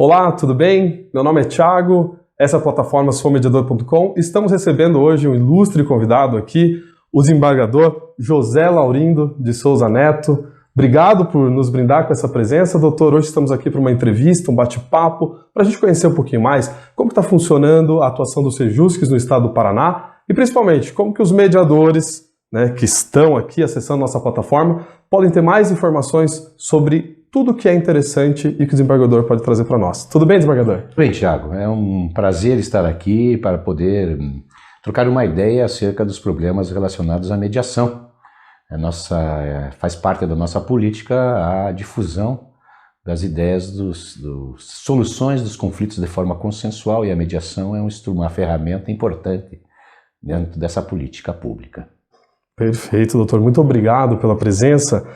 Olá, tudo bem? Meu nome é Thiago, essa é a plataforma soumediador.com. Estamos recebendo hoje um ilustre convidado aqui, o desembargador José Laurindo de Souza Neto. Obrigado por nos brindar com essa presença, doutor. Hoje estamos aqui para uma entrevista, um bate-papo, para a gente conhecer um pouquinho mais como está funcionando a atuação dos Sejuscs no estado do Paraná e, principalmente, como que os mediadores, que estão aqui acessando nossa plataforma podem ter mais informações sobre tudo que é interessante e que o desembargador pode trazer para nós. Tudo bem, desembargador? Tudo bem, Thiago. É um prazer estar aqui para poder trocar uma ideia acerca dos problemas relacionados à mediação. Faz parte da nossa política a difusão das ideias das soluções dos conflitos de forma consensual, e a mediação é uma ferramenta importante dentro dessa política pública. Perfeito, doutor. Muito obrigado pela presença.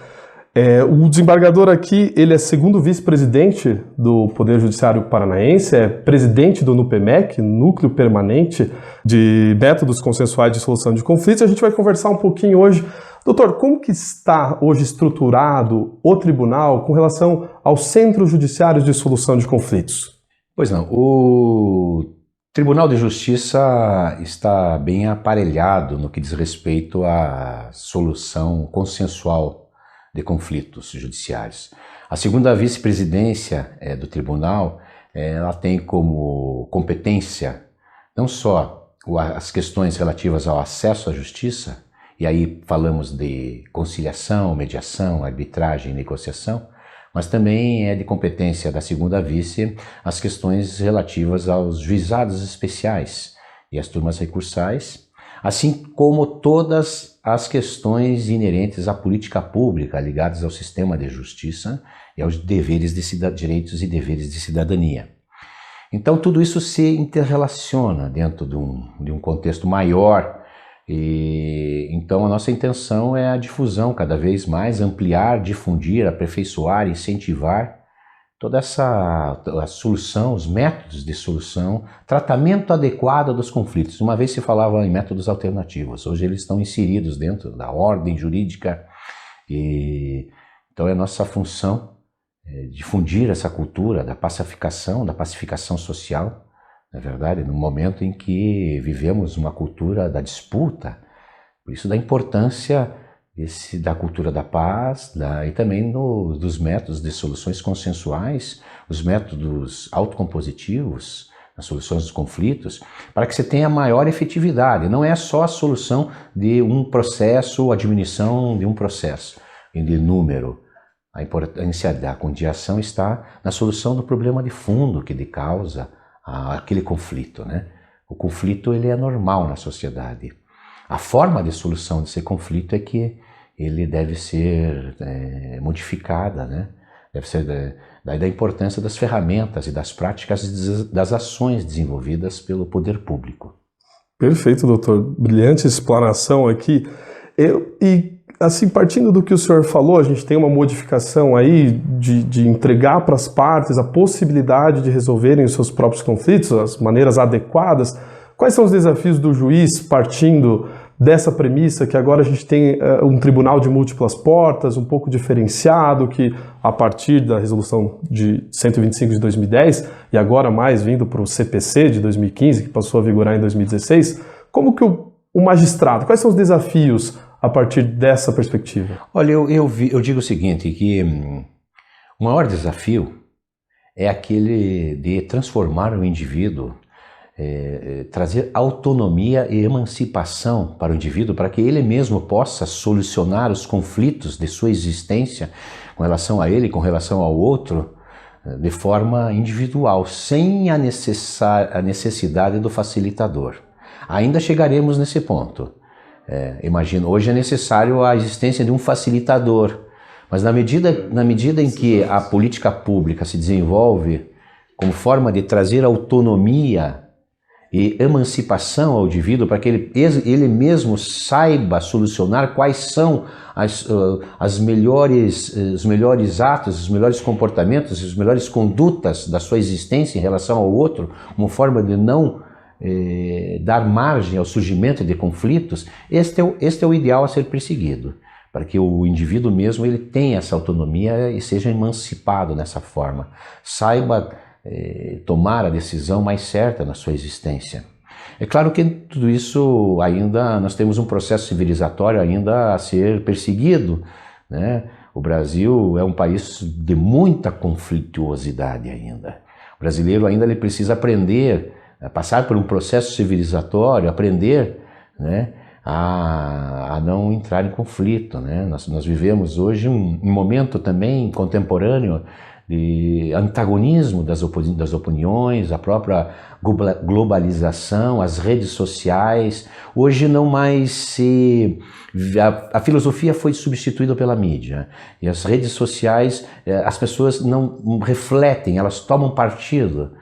O desembargador aqui, ele é segundo vice-presidente do Poder Judiciário Paranaense, é presidente do NUPEMEC, Núcleo Permanente de Métodos Consensuais de Solução de Conflitos. A gente vai conversar um pouquinho hoje. Doutor, como que está hoje estruturado o tribunal com relação aos centros judiciários de solução de conflitos? Pois não, o Tribunal de Justiça está bem aparelhado no que diz respeito à solução consensual de conflitos judiciários. A segunda vice-presidência do tribunal, ela tem como competência não só as questões relativas ao acesso à justiça, e aí falamos de conciliação, mediação, arbitragem e negociação, mas também é de competência da segunda vice as questões relativas aos juizados especiais e as turmas recursais, assim como todas as questões inerentes à política pública ligadas ao sistema de justiça e aos direitos e deveres de cidadania. Então tudo isso se interrelaciona dentro de um contexto maior, e então a nossa intenção é a difusão cada vez mais, ampliar, difundir, aperfeiçoar, incentivar toda a solução, os métodos de solução, tratamento adequado dos conflitos. Uma vez se falava em métodos alternativos, hoje eles estão inseridos dentro da ordem jurídica, e então é nossa função difundir essa cultura da pacificação social, na verdade, no momento em que vivemos uma cultura da disputa, por isso da importância da cultura da paz, e também dos métodos de soluções consensuais, os métodos autocompositivos, as soluções dos conflitos, para que você tenha maior efetividade. Não é só a solução de um processo, a diminuição de um processo, de número. A importância da conciliação está na solução do problema de fundo que lhe causa aquele conflito, O conflito ele é normal na sociedade. A forma de solução desse conflito é que ele deve ser modificada, Deve ser daí da importância das ferramentas e das práticas e das ações desenvolvidas pelo poder público. Perfeito, doutor. Brilhante explanação aqui. Assim, partindo do que o senhor falou, a gente tem uma modificação aí de entregar para as partes a possibilidade de resolverem os seus próprios conflitos, as maneiras adequadas. Quais são os desafios do juiz partindo dessa premissa que agora a gente tem um tribunal de múltiplas portas, um pouco diferenciado, que a partir da resolução de 125 de 2010 e agora mais vindo para o CPC de 2015, que passou a vigorar em 2016, como que o magistrado, quais são os desafios a partir dessa perspectiva? Olha, eu digo o seguinte, que o maior desafio é aquele de transformar o indivíduo, trazer autonomia e emancipação para o indivíduo, para que ele mesmo possa solucionar os conflitos de sua existência com relação a ele, com relação ao outro, de forma individual, sem a necessidade do facilitador. Ainda chegaremos nesse ponto. Imagino, hoje é necessário a existência de um facilitador, Mas na medida em que a política pública se desenvolve como forma de trazer autonomia e emancipação ao indivíduo para que ele mesmo saiba solucionar quais são os melhores atos, os melhores comportamentos, as melhores condutas da sua existência em relação ao outro, uma forma de não dar margem ao surgimento de conflitos, este é o ideal a ser perseguido, para que o indivíduo mesmo ele tenha essa autonomia e seja emancipado nessa forma, saiba tomar a decisão mais certa na sua existência. É claro que tudo isso ainda, nós temos um processo civilizatório ainda a ser perseguido, né? O Brasil é um país de muita conflituosidade ainda. O brasileiro ainda ele precisa aprender, passar por um processo civilizatório, aprender, né, a não entrar em conflito, né? Nós vivemos hoje um momento também contemporâneo de antagonismo das opiniões, a própria globalização, as redes sociais. Hoje não mais a filosofia foi substituída pela mídia. E as redes sociais, as pessoas não refletem, elas tomam partido,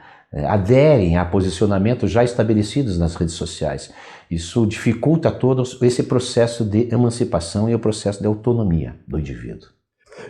aderem a posicionamentos já estabelecidos nas redes sociais. Isso dificulta todo esse processo de emancipação e o processo de autonomia do indivíduo.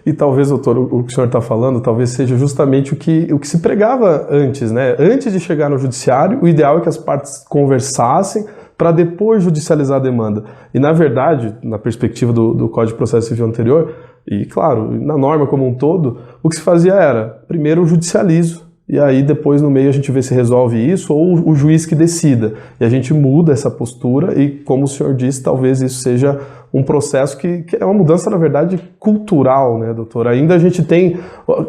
E talvez, doutor, o que o senhor está falando, talvez seja justamente o que se pregava antes, né? Antes de chegar no judiciário, o ideal é que as partes conversassem para depois judicializar a demanda. E, na verdade, na perspectiva do Código de Processo Civil anterior, e, claro, na norma como um todo, o que se fazia era, primeiro, o judicializo, e aí depois no meio a gente vê se resolve isso ou o juiz que decida. E a gente muda essa postura e, como o senhor disse, talvez isso seja um processo que é uma mudança, na verdade, cultural, né, doutor? Ainda a gente tem,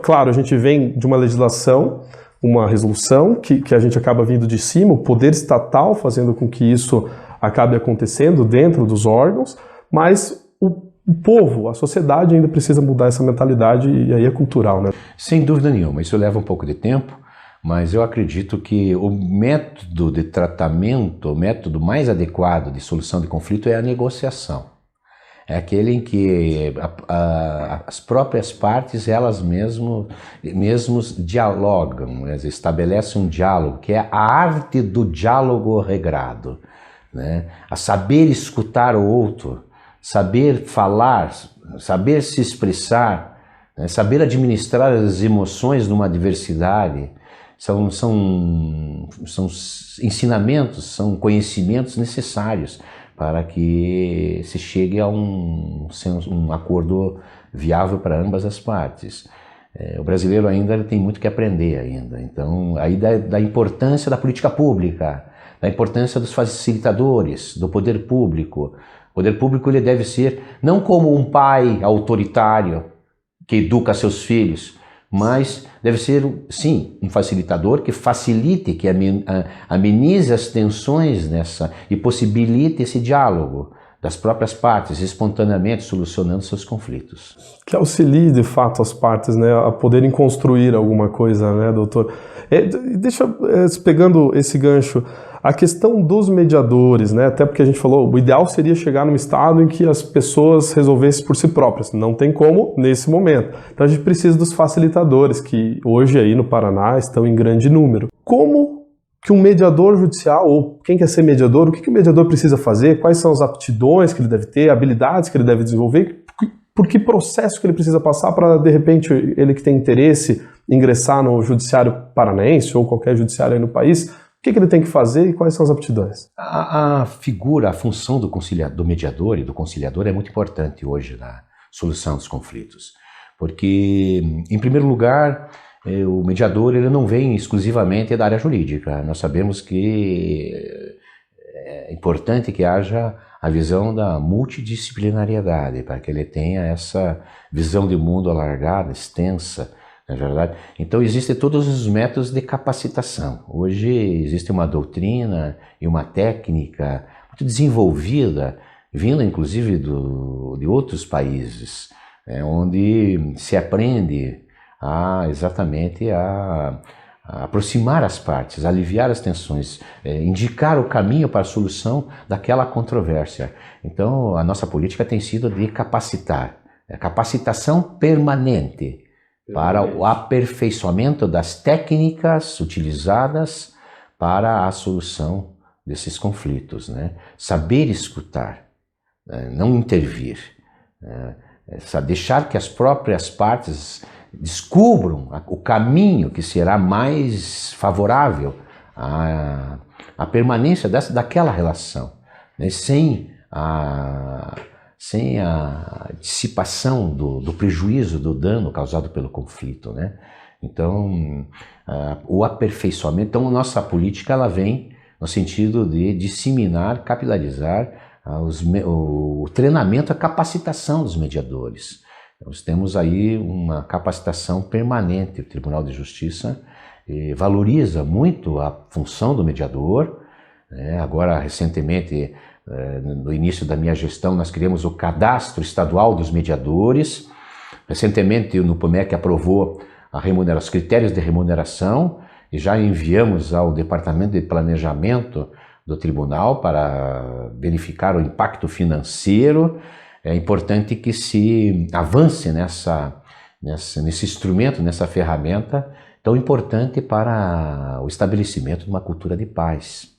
claro, a gente vem de uma legislação, uma resolução que a gente acaba vindo de cima, o poder estatal fazendo com que isso acabe acontecendo dentro dos órgãos, mas o povo, a sociedade ainda precisa mudar essa mentalidade e aí é cultural, né? Sem dúvida nenhuma, isso leva um pouco de tempo, mas eu acredito que o método de tratamento, o método mais adequado de solução de conflito é a negociação. É aquele em que as próprias partes, elas mesmos dialogam, estabelecem um diálogo, que é a arte do diálogo regrado, né? A saber escutar o outro, saber falar, saber se expressar, né? Saber administrar as emoções numa diversidade, são ensinamentos, são conhecimentos necessários para que se chegue a um acordo viável para ambas as partes. O brasileiro ainda ele tem muito que aprender ainda. Então, aí da importância da política pública, da importância dos facilitadores, do poder público. O poder público ele deve ser não como um pai autoritário que educa seus filhos, mas deve ser, sim, um facilitador que facilite, que amenize as tensões e possibilite esse diálogo das próprias partes, espontaneamente solucionando seus conflitos. Que auxilie, de fato, as partes, né, a poderem construir alguma coisa, né, doutor? Pegando esse gancho, a questão dos mediadores, né, até porque a gente falou, o ideal seria chegar num estado em que as pessoas resolvessem por si próprias. Não tem como nesse momento. Então a gente precisa dos facilitadores, que hoje aí no Paraná estão em grande número. Como que um mediador judicial, ou quem quer ser mediador, o que o mediador precisa fazer, quais são as aptidões que ele deve ter, habilidades que ele deve desenvolver, por que processo que ele precisa passar para, de repente, ele que tem interesse em ingressar no judiciário paranaense ou qualquer judiciário aí no país, o que ele tem que fazer e quais são as aptidões? A figura, a função do mediador e do conciliador é muito importante hoje na solução dos conflitos, porque, em primeiro lugar, o mediador ele não vem exclusivamente da área jurídica. Nós sabemos que é importante que haja a visão da multidisciplinariedade, para que ele tenha essa visão de mundo alargada, extensa, não é verdade? Então existem todos os métodos de capacitação. Hoje existe uma doutrina e uma técnica muito desenvolvida, vinda inclusive de outros países, onde se aprende exatamente a aproximar as partes, aliviar as tensões, indicar o caminho para a solução daquela controvérsia. Então, a nossa política tem sido de capacitar capacitação permanente para o aperfeiçoamento das técnicas utilizadas para a solução desses conflitos, né? Saber escutar, não intervir, deixar que as próprias partes descubram o caminho que será mais favorável à permanência daquela relação, né? Sem a dissipação do prejuízo, do dano causado pelo conflito, né? Então, o aperfeiçoamento, então a nossa política ela vem no sentido de disseminar, capilarizar o treinamento, a capacitação dos mediadores. Nós temos aí uma capacitação permanente. O Tribunal de Justiça valoriza muito a função do mediador, né? Agora, recentemente, no início da minha gestão, nós criamos o Cadastro Estadual dos Mediadores. Recentemente, o NUPMEC aprovou os critérios de remuneração e já enviamos ao Departamento de Planejamento do Tribunal para verificar o impacto financeiro. É importante que se avance nesse instrumento, nessa ferramenta tão importante para o estabelecimento de uma cultura de paz.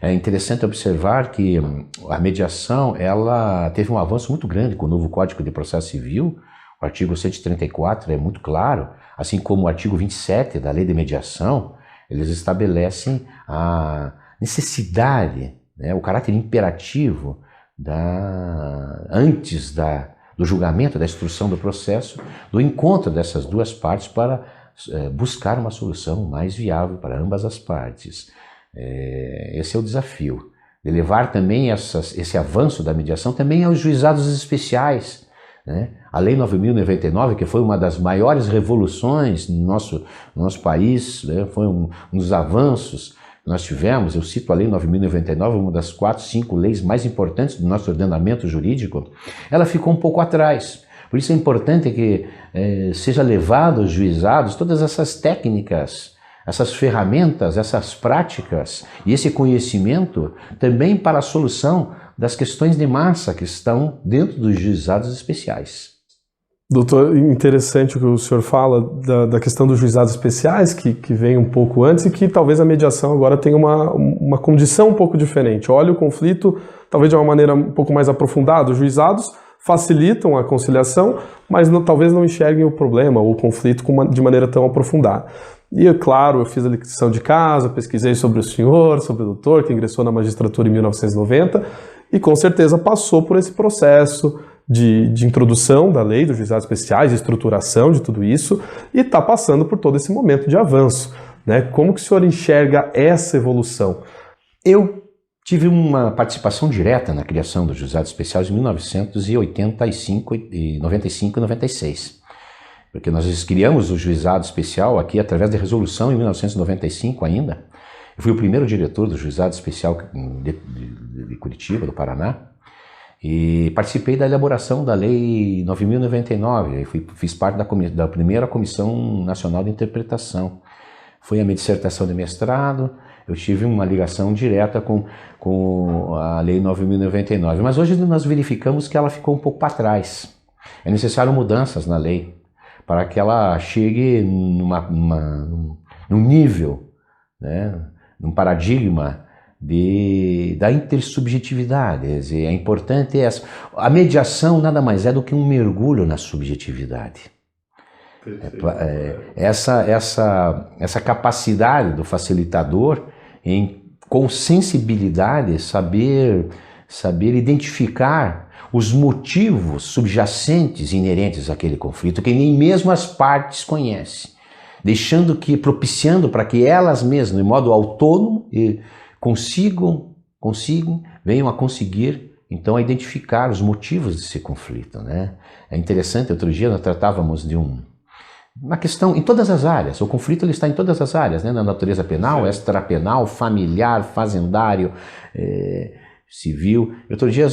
É interessante observar que a mediação ela teve um avanço muito grande com o novo Código de Processo Civil. O artigo 134 é muito claro, assim como o artigo 27 da Lei de Mediação, eles estabelecem a necessidade, né, o caráter imperativo antes do julgamento, da instrução do processo, do encontro dessas duas partes para buscar uma solução mais viável para ambas as partes. Esse é o desafio, de levar também esse avanço da mediação também aos juizados especiais, né? A Lei 9.099, que foi uma das maiores revoluções no nosso país, né? Foi um dos avanços que nós tivemos. Eu cito a Lei 9.099, uma das 4, 5 leis mais importantes do nosso ordenamento jurídico. Ela ficou um pouco atrás. Por isso é importante que seja levado aos juizados todas essas técnicas, essas ferramentas, essas práticas e esse conhecimento também para a solução das questões de massa que estão dentro dos juizados especiais. Doutor, interessante o que o senhor fala da questão dos juizados especiais, que vem um pouco antes e que talvez a mediação agora tenha uma condição um pouco diferente. Olha o conflito talvez de uma maneira um pouco mais aprofundada. Os juizados facilitam a conciliação, mas talvez não enxerguem o problema ou o conflito de maneira tão aprofundada. E, claro, eu fiz a lição de casa, pesquisei sobre o senhor, sobre o doutor, que ingressou na magistratura em 1990, e com certeza passou por esse processo de introdução da lei dos juizados especiais, de estruturação de tudo isso, e está passando por todo esse momento de avanço, né? Como que o senhor enxerga essa evolução? Eu tive uma participação direta na criação dos juizados especiais em 1985, 95 e 96. Porque nós criamos o juizado especial aqui através de resolução em 1995 ainda. Eu fui o primeiro diretor do juizado especial de Curitiba, do Paraná, e participei da elaboração da Lei 9.099. Fiz parte da primeira Comissão Nacional de Interpretação. Foi a minha dissertação de mestrado. Eu tive uma ligação direta com a Lei 9.099. Mas hoje nós verificamos que ela ficou um pouco para trás. É necessário mudanças na lei para que ela chegue num nível, né, num paradigma da intersubjetividade. Quer dizer, é importante a mediação nada mais é do que um mergulho na subjetividade. Essa capacidade do facilitador em, com sensibilidade, saber identificar os motivos subjacentes inerentes àquele conflito, que nem mesmo as partes conhecem, propiciando para que elas mesmas, de modo autônomo, venham a conseguir, então, a identificar os motivos desse conflito, né? É interessante, outro dia nós tratávamos de uma questão em todas as áreas. O conflito ele está em todas as áreas, né? Na natureza penal, extrapenal, familiar, fazendário, civil. Outro dia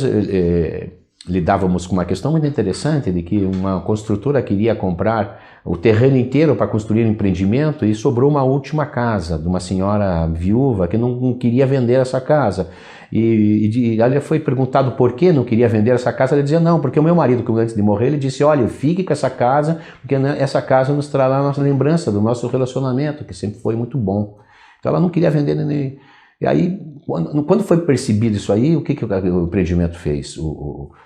lidávamos com uma questão muito interessante de que uma construtora queria comprar o terreno inteiro para construir um empreendimento e sobrou uma última casa de uma senhora viúva que não queria vender essa casa. E aí foi perguntado por que não queria vender essa casa, ele dizia não, porque o meu marido, antes de morrer, ele disse, olha, fique com essa casa, porque essa casa nos trará a nossa lembrança do nosso relacionamento, que sempre foi muito bom. Então ela não queria vender, e aí, quando foi percebido isso aí, o que o empreendimento fez?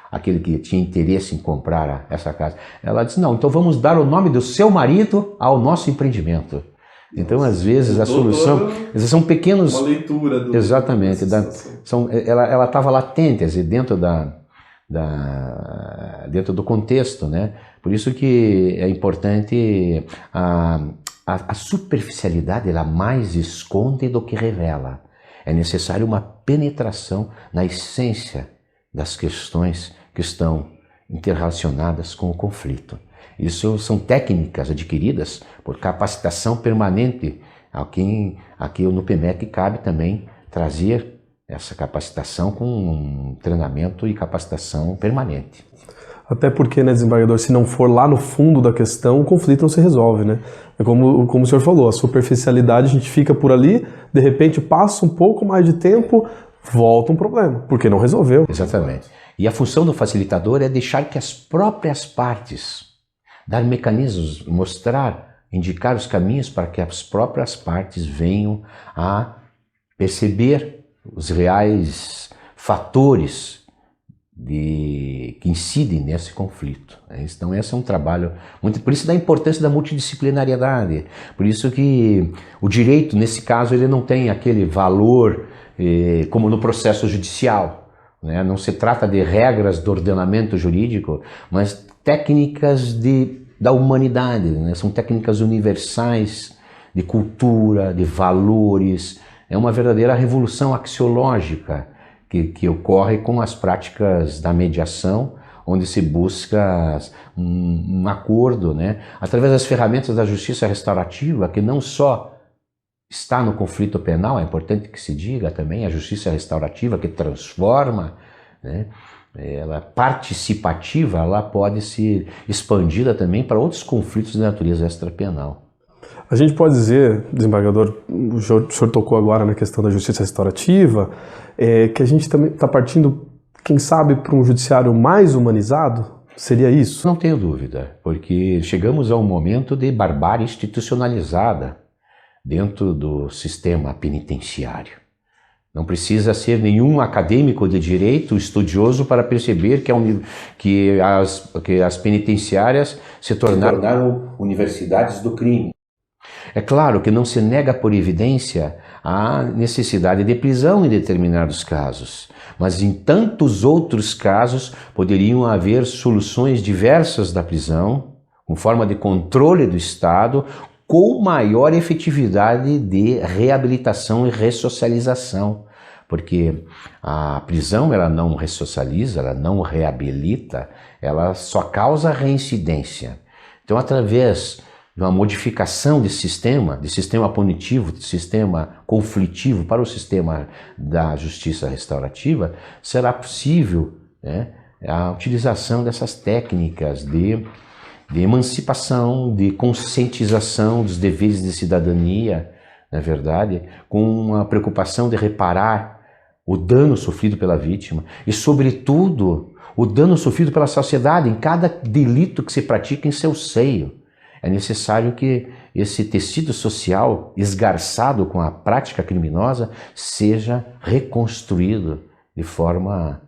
Aquele que tinha interesse em comprar essa casa. Ela disse, não, então vamos dar o nome do seu marido ao nosso empreendimento. Então, às vezes, a solução... São pequenos... Uma leitura do... Exatamente. Ela estava latente, assim, dentro do contexto, né? Por isso que é importante... A superficialidade, ela mais esconde do que revela. É necessário uma penetração na essência das questões que estão interrelacionadas com o conflito. Isso são técnicas adquiridas por capacitação permanente. Aqui no PMEC cabe também trazer essa capacitação com um treinamento e capacitação permanente. Até porque, né, desembargador, se não for lá no fundo da questão, o conflito não se resolve, né? É como o senhor falou, a superficialidade, a gente fica por ali, de repente passa um pouco mais de tempo, volta um problema, porque não resolveu. Exatamente. E a função do facilitador é deixar que as próprias partes, dar mecanismos, mostrar, indicar os caminhos para que as próprias partes venham a perceber os reais fatores que incidem nesse conflito. Então esse é um trabalho muito, por isso da importância da multidisciplinariedade, por isso que o direito nesse caso ele não tem aquele valor como no processo judicial, né? Não se trata de regras do ordenamento jurídico, mas técnicas da humanidade, né? São técnicas universais de cultura, de valores, é uma verdadeira revolução axiológica que ocorre com as práticas da mediação, onde se busca um acordo, né? Através das ferramentas da justiça restaurativa, que não só está no conflito penal, é importante que se diga também, a justiça restaurativa que transforma, né? Ela participativa, ela pode ser expandida também para outros conflitos de natureza extrapenal. A gente pode dizer, desembargador, o senhor tocou agora na questão da justiça restaurativa, que a gente também está partindo, quem sabe, para um judiciário mais humanizado? Seria isso? Não tenho dúvida, porque chegamos a um momento de barbárie institucionalizada dentro do sistema penitenciário. Não precisa ser nenhum acadêmico de direito estudioso para perceber que as penitenciárias se tornaram universidades do crime. É claro que não se nega por evidência a necessidade de prisão em determinados casos, mas em tantos outros casos poderiam haver soluções diversas da prisão, com forma de controle do Estado, com maior efetividade de reabilitação e ressocialização, porque a prisão ela não ressocializa, ela não reabilita, ela só causa reincidência. Então, através de uma modificação de sistema punitivo, de sistema conflitivo para o sistema da justiça restaurativa, será possível, né, a utilização dessas técnicas de emancipação, de conscientização dos deveres de cidadania, na verdade, com a preocupação de reparar o dano sofrido pela vítima e, sobretudo, o dano sofrido pela sociedade em cada delito que se pratica em seu seio. É necessário que esse tecido social esgarçado com a prática criminosa seja reconstruído de forma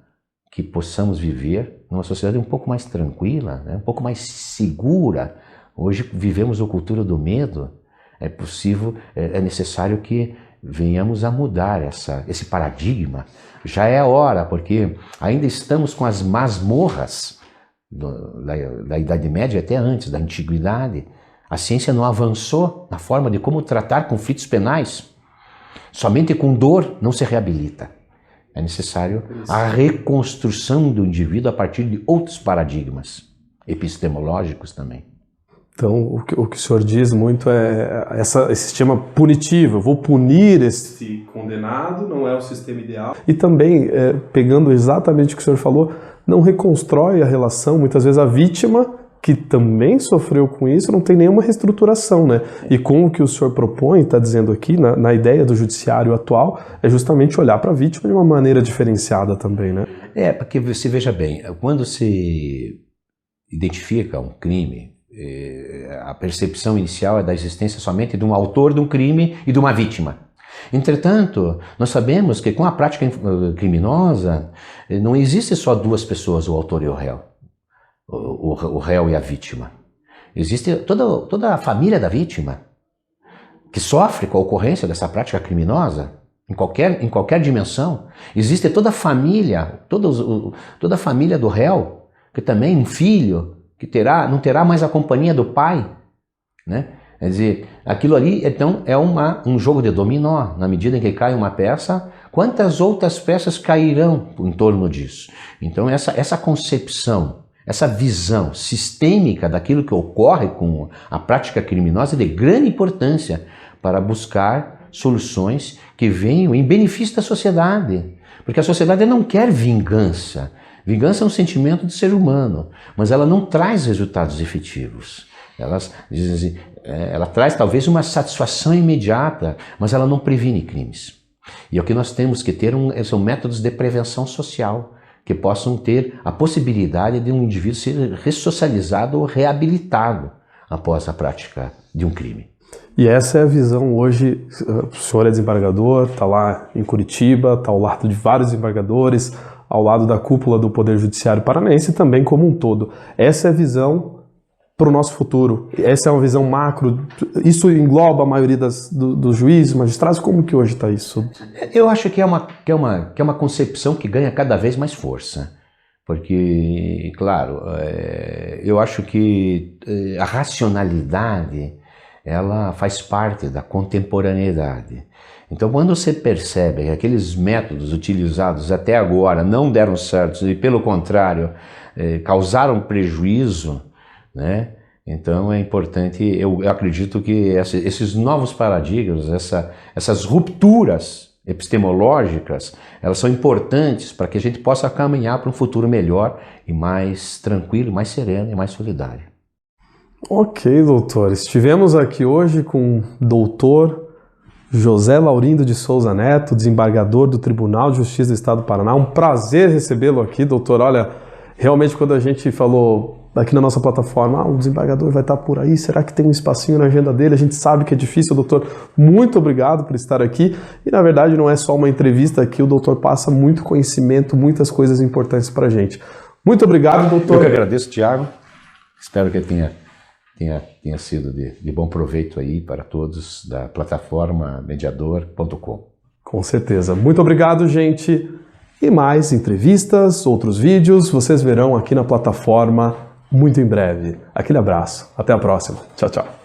que possamos viver numa sociedade um pouco mais tranquila, né? Um pouco mais segura. Hoje vivemos a cultura do medo. É necessário que venhamos a mudar esse paradigma. Já é a hora, porque ainda estamos com as masmorras da Idade Média até antes, da Antiguidade. A ciência não avançou na forma de como tratar conflitos penais. Somente com dor não se reabilita. É necessário a reconstrução do indivíduo a partir de outros paradigmas, epistemológicos também. Então, o que o senhor diz muito é esse sistema punitivo. Eu vou punir esse condenado, não é o sistema ideal. E também, pegando exatamente o que o senhor falou, não reconstrói a relação. Muitas vezes a vítima que também sofreu com isso, não tem nenhuma reestruturação, né? E com o que o senhor propõe, está dizendo aqui, na ideia do judiciário atual, é justamente olhar para a vítima de uma maneira diferenciada também, né? Porque você veja bem, quando se identifica um crime, a percepção inicial é da existência somente de um autor de um crime e de uma vítima. Entretanto, nós sabemos que com a prática criminosa não existe só duas pessoas, o autor e o réu, o réu e a vítima. Existe toda a família da vítima que sofre com a ocorrência dessa prática criminosa em qualquer dimensão. Existe toda a família, toda a família do réu, que também um filho que não terá mais a companhia do pai, né? Quer dizer, aquilo ali então é um jogo de dominó. Na medida em que cai uma peça, quantas outras peças cairão em torno disso? Então essa concepção, essa visão sistêmica daquilo que ocorre com a prática criminosa é de grande importância para buscar soluções que venham em benefício da sociedade. Porque a sociedade não quer vingança. Vingança é um sentimento do ser humano, mas ela não traz resultados efetivos. Ela traz talvez uma satisfação imediata, mas ela não previne crimes. E o que nós temos que ter são métodos de prevenção social, que possam ter a possibilidade de um indivíduo ser ressocializado ou reabilitado após a prática de um crime. E essa é a visão hoje. O senhor é desembargador, está lá em Curitiba, está ao lado de vários desembargadores, ao lado da cúpula do Poder Judiciário Paranaense também como um todo. Essa é a visão para o nosso futuro. Essa é uma visão macro. Isso engloba a maioria dos juízes, magistrados. Como que hoje está isso? Eu acho que é uma concepção que ganha cada vez mais força. Porque, claro, eu acho que a racionalidade ela faz parte da contemporaneidade. Então, quando você percebe que aqueles métodos utilizados até agora não deram certo e, pelo contrário, causaram prejuízo, né? Então é importante, eu acredito que esses novos paradigmas, essas rupturas epistemológicas, elas são importantes para que a gente possa caminhar para um futuro melhor e mais tranquilo, mais sereno e mais solidário. Ok, doutor. Estivemos aqui hoje com o doutor José Laurindo de Souza Neto, desembargador do Tribunal de Justiça do Estado do Paraná. Um prazer recebê-lo aqui, doutor. Olha, realmente quando a gente falou aqui na nossa plataforma, o desembargador vai estar por aí, será que tem um espacinho na agenda dele? A gente sabe que é difícil, doutor. Muito obrigado por estar aqui. E na verdade não é só uma entrevista aqui, o doutor passa muito conhecimento, muitas coisas importantes para a gente. Muito obrigado, doutor. Eu que agradeço, Tiago. Espero que tenha sido de bom proveito aí para todos da plataforma mediador.com. Com certeza. Muito obrigado, gente. E mais entrevistas, outros vídeos, vocês verão aqui na plataforma muito em breve. Aquele abraço. Até a próxima. Tchau, tchau.